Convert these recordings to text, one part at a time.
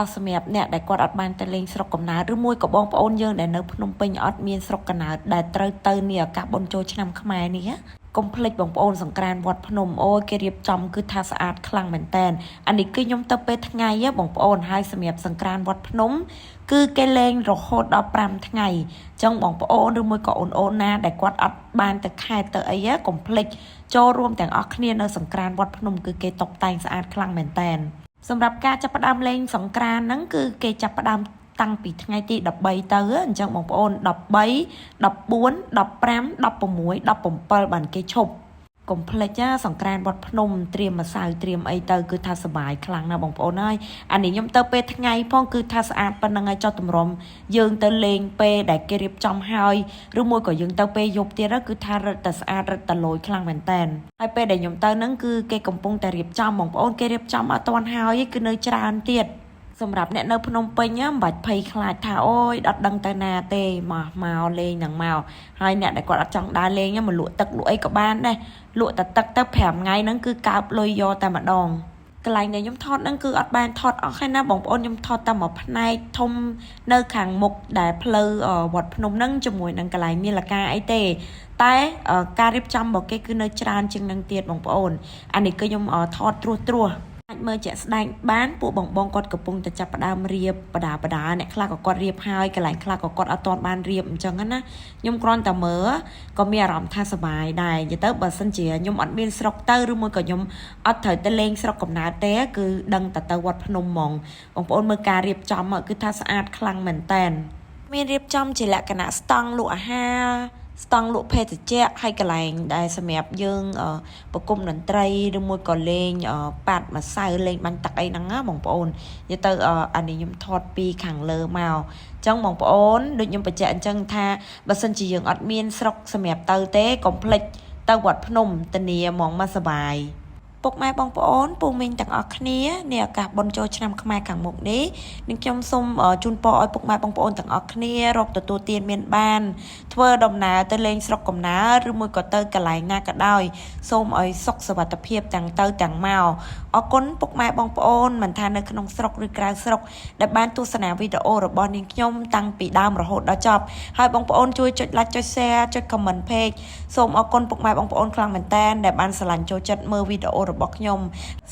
តសម្រាប់អ្នកដែលគាត់អត់បានទៅលេងស្រុកកំណើតឬមួយក៏បងប្អូនយើងដែលនៅភ្នំពេញអត់មានស្រុកកំណើតដែលត្រូវទៅនេះឱកាសបុណ្យចូលឆ្នាំខ្មែរនេះកុំភ្លេចបងប្អូនសង្ក្រាន្តវត្តភ្នំអូយគេរៀបចំគឺថាស្អាតខ្លាំងមែនតែនអានេះគឺខ្ញុំទៅពេលថ្ងៃបងប្អូនហើយសម្រាប់សង្ក្រាន្តវត្តភ្នំគឺគេលេងរហូតដល់5ថ្ងៃអញ្ចឹងបងប្អូនឬមួយក៏អូនណាដែលគាត់អត់បានទៅខេត្តទៅអីកុំភ្លេចចូលរួមទាំងអស់គ្នានៅសង្ក្រាន្តវត្តភ្នំគឺគេតុបតែងស្អាតខ្លាំងមែនតែនសម្រាប់ការចាប់ផ្ដើមលេងសង្ក្រាន្តហ្នឹងគឺគេចាប់ផ្ដើមតាំងពីថ្ងៃទី13ទៅអញ្ចឹងបងប្អូន13 14 15 16 17បានគេឈប់កុំភ្លេចសង្ក្រាន្តវត្តភ្នំត្រៀមម្សៅត្រៀមអីទៅគឺថាសប្បាយខ្លាំងណាស់បងប្អូនហើយអានេះខ្ញុំទៅពេលថ្ងៃផងគឺថាស្អាតប៉ុណ្្នឹងហើយចុះតម្រុំយើងទៅលេងពេលដែលគេរៀបចំហើយឬមួយក៏យើងទៅពេលយប់ទៀតគឺថារឹតតែស្អាតរឹតតែលយខ្លាំងមែនតែនហើយពេលដែលខ្ញុំទៅហ្នឹងគឺគេកំពុងតែរៀបចំបងប្អូនគេរៀបចំអត់ទាន់ហើយគឺនៅច្រើនទៀតសម្រាប់អ្នកនៅភ្នំពេញមិនបាច់ភ័យខ្លាចថាអូយអត់ដឹងទៅណាទេមកលេងនឹងមកហើយអ្នកដែលគាត់អត់ចង់ដើរលេងមកលក់ទឹកលក់អីក៏បានដែរលក់តែទឹកទៅ5ថ្ងៃហ្នឹងគឺកើបលុយយកតែម្ដងកន្លែងដែលខ្ញុំថតហ្នឹងគឺអត់បានថតអស់ហើយណាបងប្អូនខ្ញុំថតតែមួយផ្នែកធំនៅខាងមុខដែលផ្លូវវត្តភ្នំហ្នឹងជាមួយនឹងកន្លែងមានលកាអីទេតែការរៀបចំរបស់គេគឺនៅច្រើនជាងនឹងទៀតបងប្អូនអានេះគឺខ្ញុំថតត្រួសអាចមើលជាក់ស្ដែងបានពួកបងគាត់កំពុងតែចាប់ផ្ដើមរៀបបដាអ្នកខ្លះក៏គាត់រៀបហើយកន្លែងខ្លះក៏គាត់អត់ទាន់បានរៀបអញ្ចឹងណាខ្ញុំគ្រាន់តែមើលក៏មានអារម្មណ៍ថាសប្បាយដែរនិយាយទៅបើសិនជាខ្ញុំអត់មានស្រុកទៅឬមួយក៏ខ្ញុំអត់ត្រូវទៅលេងស្រុកកំណើតទេគឺដឹងតែទៅវត្តភ្នំហ្មងបងប្អូនមើលការរៀបចំគឺថាស្អាតខ្លាំងមែនតែនមានរៀបចំជាលក្ខណៈស្តង់លក់អាហារស្តង់លក់ភេសជ្ជៈហើយកន្លែងដែលសម្រាប់យើងប្រគំតន្ត្រីឬមួយក៏លេងប៉ាត់ម្សៅលេងបាញ់ទឹកអីហ្នឹងណាបងប្អូននិយាយទៅអានេះខ្ញុំថតពីខាងលើមកអញ្ចឹងបងប្អូនដូចខ្ញុំបញ្ជាក់អញ្ចឹងថាបើសិនជាយើងអត់មានស្រុកសម្រាប់ទៅទេកុំភ្លេចទៅវត្តភ្នំធានាហ្មងមកសប្បាយពុកម៉ែបងប្អូនពូមីងទាំងអស់គ្នានេះឱកាសបុណ្យចូលឆ្នាំខ្មែរខាងមុខនេះនឹងខ្ញុំសូមជូនពរឲ្យពុកម៉ែបងប្អូនទាំងអស់គ្នារកទទួលទានមានបានធ្វើដំណើរទៅលេងស្រុកកំណើតឬមួយក៏ទៅកន្លែងណាក៏ដោយសូមឲ្យសុខសុវត្ថិភាពទាំងទៅទាំងមកអរគុណពុកម៉ែបងប្អូនមិនថានៅក្នុងស្រុកឬក្រៅស្រុកដែលបានទស្សនាវីដេអូរបស់នាងខ្ញុំតាំងពីដើមរហូតដល់ចប់ហើយបងប្អូនជួយចុច like ចុច share ចុច comment page សូមអរគុណពុកម៉ែបងប្អូនខ្លាំងមែនតើដែលបានស្រឡាញ់ចូលចិត្តមើលវីដេអូរបស់ខ្ញុំ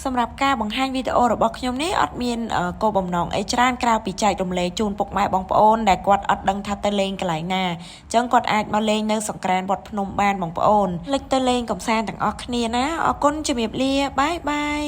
សម្រាប់ការបង្ហាញវីដេអូរបស់ខ្ញុំនេះអត់មានគោលបំណងអីច្រើនក្រៅពីចែករំលែកជូនពុកម៉ែបងប្អូនដែលគាត់អត់ដឹងថាទៅលេងកន្លែងណាអញ្ចឹងគាត់អាចមកលេងនៅសង្ក្រាន្តវត្តភ្នំបានបងប្អូនលេចទៅលេងកំសាន្តទាំងអស់គ្នាណាអរគុណជំរាបលាបាយបាយ